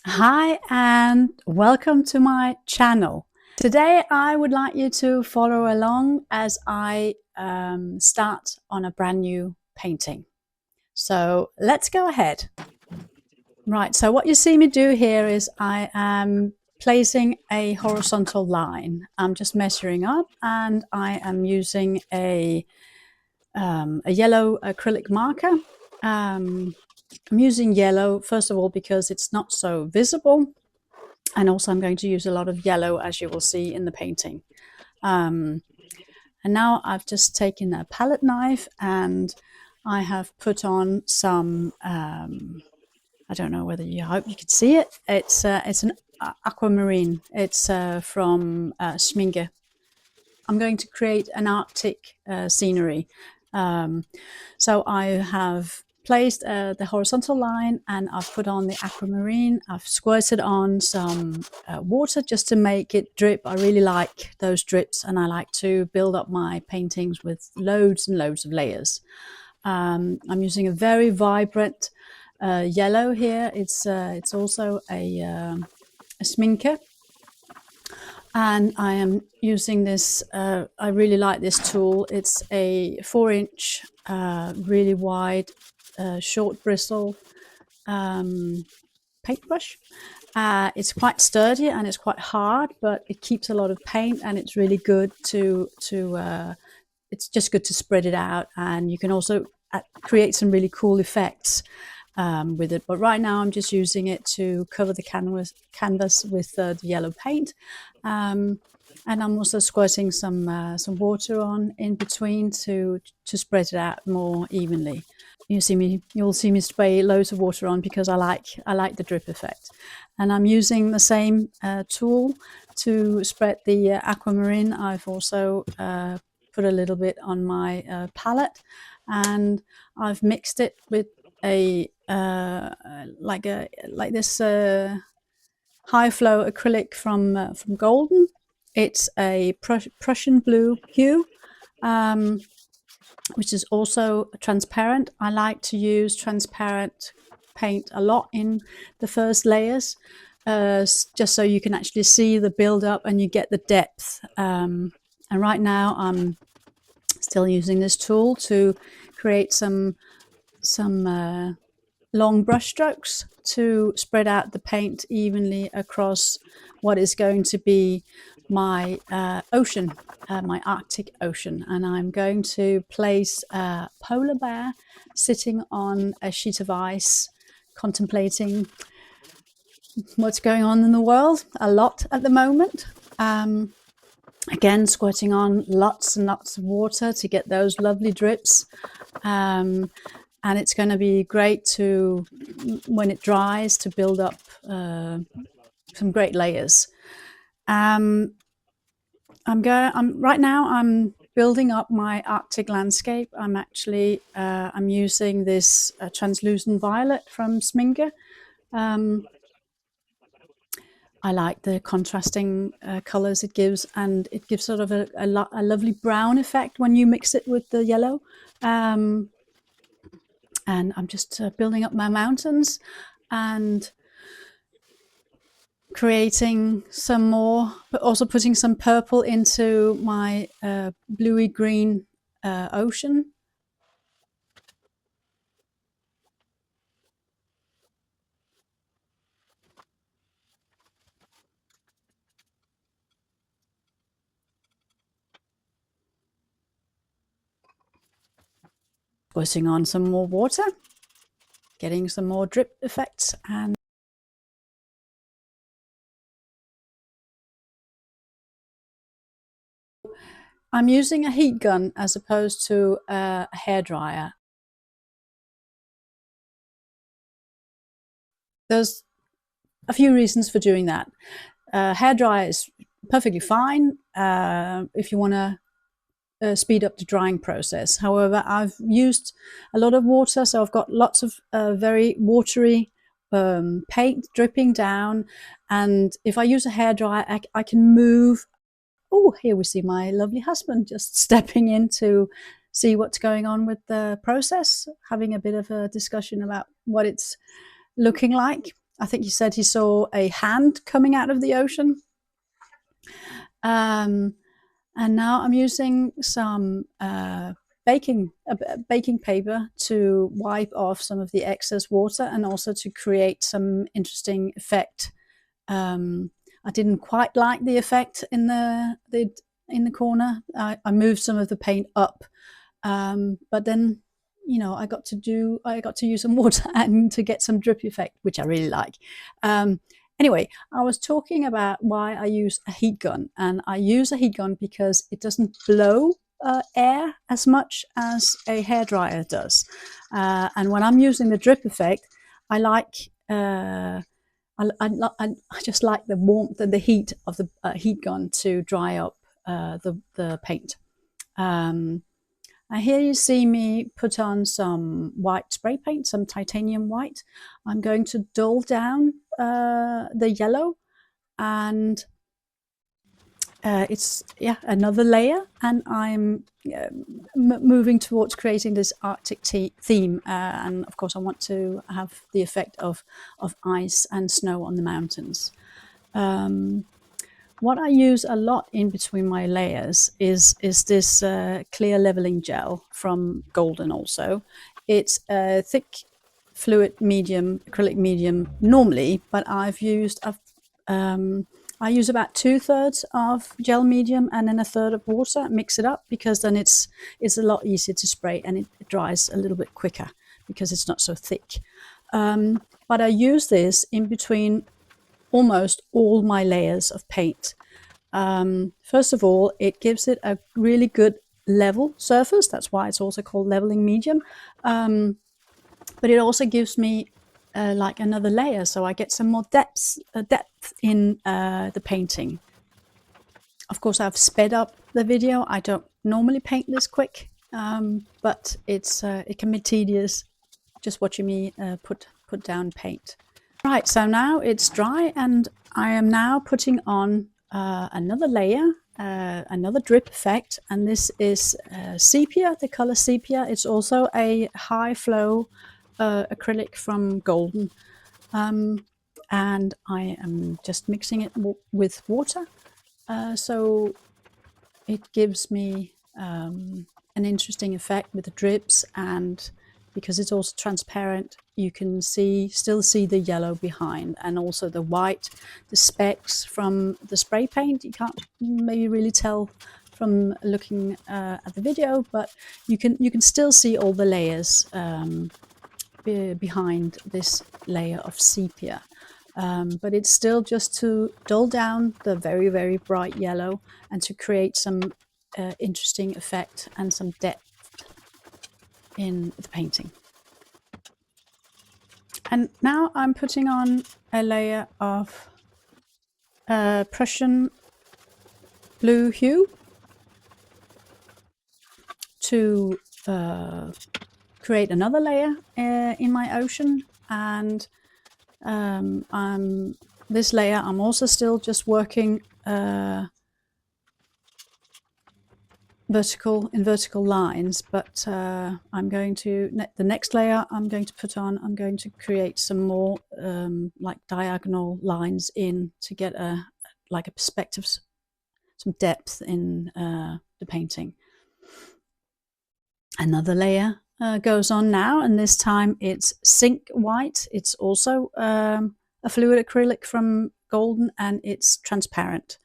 Hi and welcome to my channel. Today I would like you to follow along as I start on a brand new painting. So let's go ahead. Right, so what you see me do here is I am placing a horizontal line. I'm just measuring up and I am using a yellow acrylic marker. I'm using yellow, first of all, because it's not so visible. And also I'm going to use a lot of yellow, as you will see in the painting. And now I've just taken a palette knife and I have put on some, I don't know whether I hope you can see it. It's an aquamarine. It's from Schminke. I'm going to create an Arctic scenery. So I have placed the horizontal line and I've put on the aquamarine. I've squirted on some water just to make it drip. I really like those drips and I like to build up my paintings with loads and loads of layers. I'm using a very vibrant yellow here. It's also a Schminke. And I am using this, I really like this tool. It's a 4-inch, really wide, short bristle paintbrush. It's quite sturdy and it's quite hard, but it keeps a lot of paint and it's really good it's just good to spread it out. And you can also create some really cool effects with it. But right now I'm just using it to cover the canvas with the yellow paint. And I'm also squirting some water on in between to spread it out more evenly. You'll see me spray loads of water on because I like the drip effect. And I'm using the same tool to spread the aquamarine. I've also put a little bit on my palette, and I've mixed it with a like this high flow acrylic from Golden. It's a Prussian blue hue, which is also transparent. I like to use transparent paint a lot in the first layers, just so you can actually see the build up and you get the depth. And right now I'm still using this tool to create some long brush strokes to spread out the paint evenly across what is going to be my ocean, my Arctic Ocean. And I'm going to place a polar bear sitting on a sheet of ice, contemplating what's going on in the world a lot at the moment. Again, squirting on lots and lots of water to get those lovely drips. And it's going to be great to, when it dries, to build up some great layers. Right now I'm building up my Arctic landscape. I'm using this translucent violet from Schminke. I like the contrasting colors it gives, and it gives sort of a lovely brown effect when you mix it with the yellow. And I'm just building up my mountains and creating some more, but also putting some purple into my bluey green ocean. Squirting on some more water, getting some more drip effects, and I'm using a heat gun as opposed to a hairdryer. There's a few reasons for doing that. Hairdryer is perfectly fine if you want to speed up the drying process. However, I've used a lot of water, so I've got lots of very watery paint dripping down. And if I use a hairdryer, I can move. Oh, here we see my lovely husband just stepping in to see what's going on with the process, having a bit of a discussion about what it's looking like. I think he said he saw a hand coming out of the ocean. And now I'm using some baking paper to wipe off some of the excess water, and also to create some interesting effect. I didn't quite like the effect in the corner. I moved some of the paint up, but then I got to use some water and to get some drip effect, which I really like. Anyway, I was talking about why I use a heat gun, and I use a heat gun because it doesn't blow air as much as a hairdryer does. And when I'm using the drip effect, I like I just like the warmth and the heat of the heat gun to dry up the paint. And here you see me put on some white spray paint, some titanium white. I'm going to dull down the yellow, and it's another layer, and I'm moving towards creating this Arctic theme, and of course I want to have the effect of ice and snow on the mountains. What I use a lot in between my layers is this clear leveling gel from Golden. Also, it's a thick fluid medium, acrylic medium normally, but I use about 2/3 of gel medium and then 1/3 of water. Mix it up, because then it's a lot easier to spray, and it dries a little bit quicker because it's not so thick. But I use this in between almost all my layers of paint. First of all, it gives it a really good level surface. That's why it's also called leveling medium. But it also gives me like another layer, so I get some more depth in the painting. Of course, I've sped up the video. I don't normally paint this quick, but it can be tedious just watching me put down paint. Right, so now it's dry, and I am now putting on another layer, another drip effect, and this is sepia, the color sepia. It's also a high flow acrylic from Golden, and I am just mixing it with water, so it gives me an interesting effect with the drips, and because it's also transparent, you can still see the yellow behind, and also the white, the specks from the spray paint. You can't maybe really tell from looking at the video, but you can still see all the layers behind this layer of sepia. But it's still just to dull down the very, very bright yellow, and to create some interesting effect and some depth in the painting. And now I'm putting on a layer of Prussian blue hue to create another layer in my ocean. And this layer I'm also still just working vertical lines, but I'm going to the next layer I'm going to create some more like diagonal lines in, to get a perspective, some depth in the painting. Another layer goes on now, and this time it's Zinc White. It's also a fluid acrylic from Golden, and it's transparent.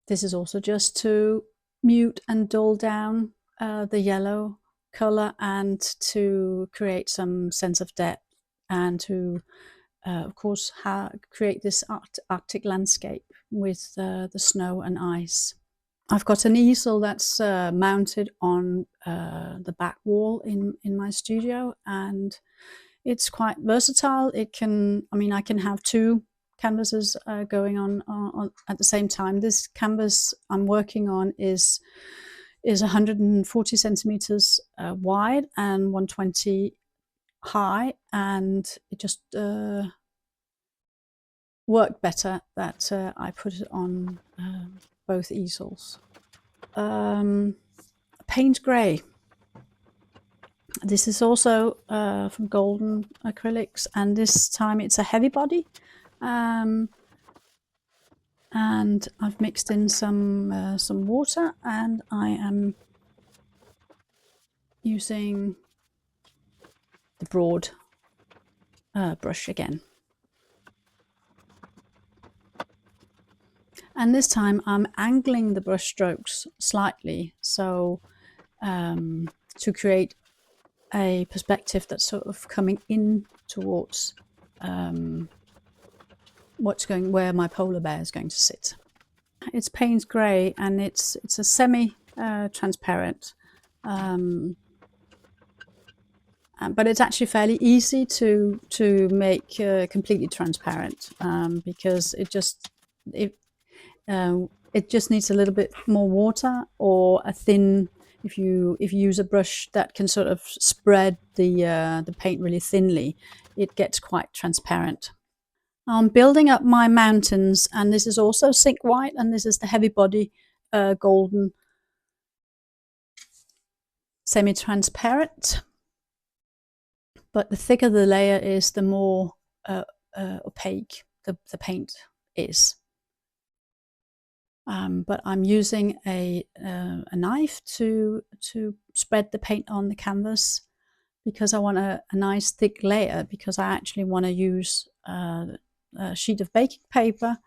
This is also just to mute and dull down the yellow color, and to create some sense of depth, and to of course create this Arctic landscape with the snow and ice. I've got an easel that's mounted on the back wall in my studio, and it's quite versatile. I can have two canvases going on at the same time. This canvas I'm working on is 140 centimeters wide and 120 high, and it just worked better that I put it on both easels. Paint grey. This is also from Golden Acrylics, and this time it's a heavy body. And I've mixed in some water, and I am using the broad brush again. And this time I'm angling the brush strokes slightly, so to create a perspective that's sort of coming in towards where my polar bear is going to sit. It's Payne's grey, and it's a semi transparent, but it's actually fairly easy to make completely transparent, because it just needs a little bit more water, or a thin, if you use a brush that can sort of spread the paint really thinly, it gets quite transparent. I'm building up my mountains, and this is also Zinc White, and this is the heavy body golden semi-transparent. But the thicker the layer is, the more opaque the paint is. But I'm using a knife to spread the paint on the canvas, because I want a nice thick layer, because I actually want to use a sheet of baking paper,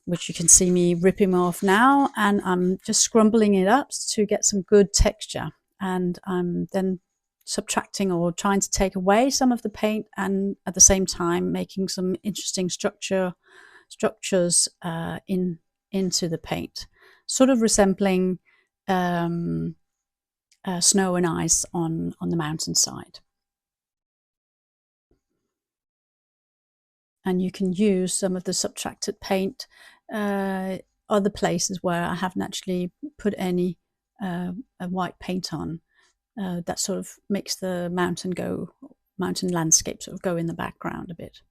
which you can see me ripping off now, and I'm just scrumbling it up to get some good texture. And I'm then subtracting or trying to take away some of the paint, and at the same time making some interesting structures into the paint, sort of resembling snow and ice on the mountainside. And you can use some of the subtracted paint other places where I haven't actually put any white paint on. That sort of makes the mountain landscape sort of go in the background a bit.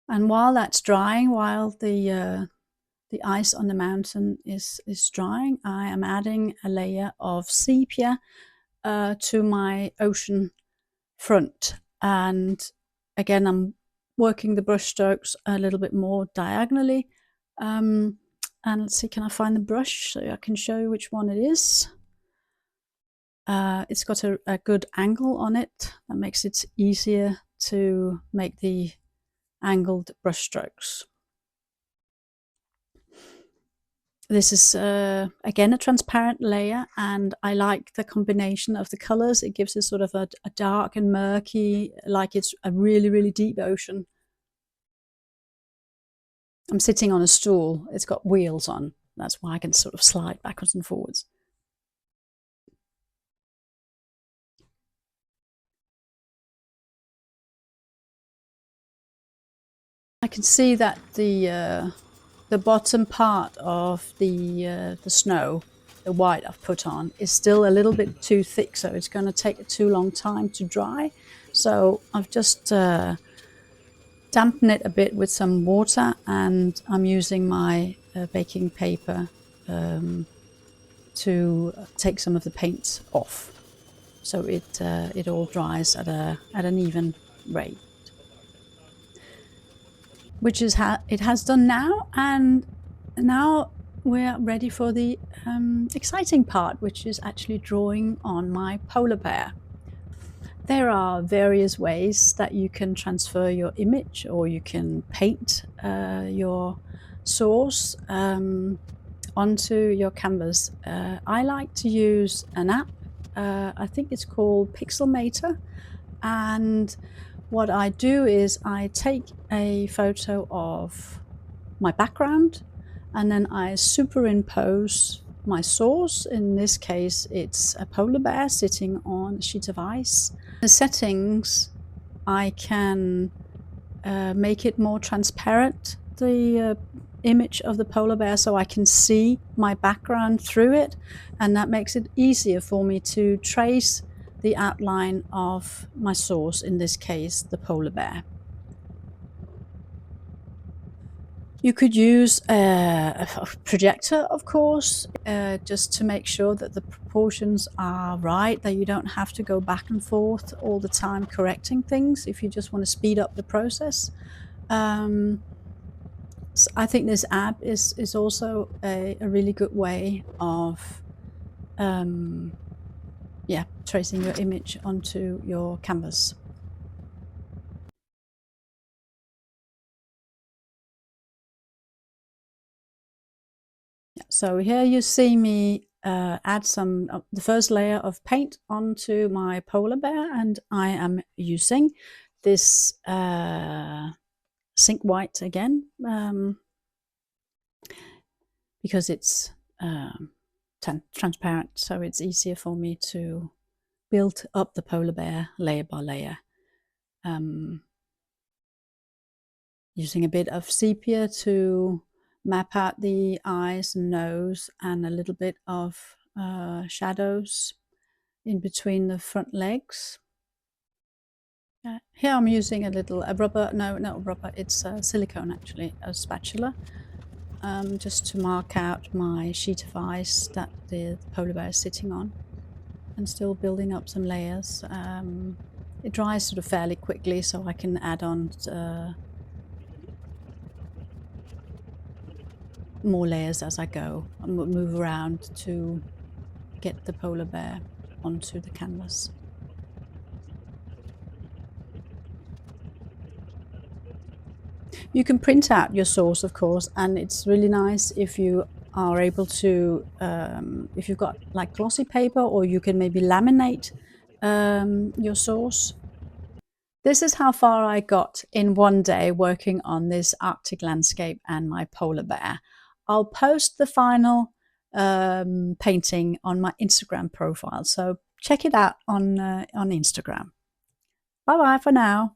And while that's drying, while the ice on the mountain is drying, I am adding a layer of sepia to my ocean front. And again, I'm working the brush strokes a little bit more diagonally. And let's see, can I find the brush so I can show you which one it is? It's got a good angle on it. That makes it easier to make the angled brush strokes. This is again a transparent layer, and I like the combination of the colors. It gives it sort of a dark and murky, like it's a really, really deep ocean. I'm sitting on a stool. It's got wheels on. That's why I can sort of slide backwards and forwards. I can see that the bottom part of the snow, the white I've put on, is still a little bit too thick, so it's going to take a too long time to dry. So I've just dampened it a bit with some water, and I'm using my baking paper to take some of the paint off, so it all dries at an even rate. Which is it has done now, and now we're ready for the exciting part, which is actually drawing on my polar bear. There are various ways that you can transfer your image, or you can paint your source onto your canvas. I like to use an app. I think it's called Pixelmator, and what I do is I take a photo of my background, and then I superimpose my source. In this case, it's a polar bear sitting on a sheet of ice. The settings, I can make it more transparent, the image of the polar bear, so I can see my background through it, and that makes it easier for me to trace the outline of my source, in this case the polar bear. You could use a projector, of course, just to make sure that the proportions are right, that you don't have to go back and forth all the time correcting things if you just want to speed up the process. So I think this app is also a really good way of tracing your image onto your canvas. So here you see me add some of the first layer of paint onto my polar bear, and I am using this Zinc White again, because it's transparent, so it's easier for me to build up the polar bear layer by layer. Using a bit of sepia to map out the eyes and nose, and a little bit of shadows in between the front legs. Here I'm using a rubber, no, not rubber, it's silicone actually, a spatula, just to mark out my sheet of ice that the polar bear is sitting on, and still building up some layers. It dries sort of fairly quickly, so I can add on more layers as I go and move around to get the polar bear onto the canvas. You can print out your source, of course, and it's really nice if you are able to, if you've got like glossy paper, or you can maybe laminate your source. This is how far I got in one day working on this Arctic landscape and my polar bear. I'll post the final painting on my Instagram profile, so check it out on Instagram. Bye bye for now.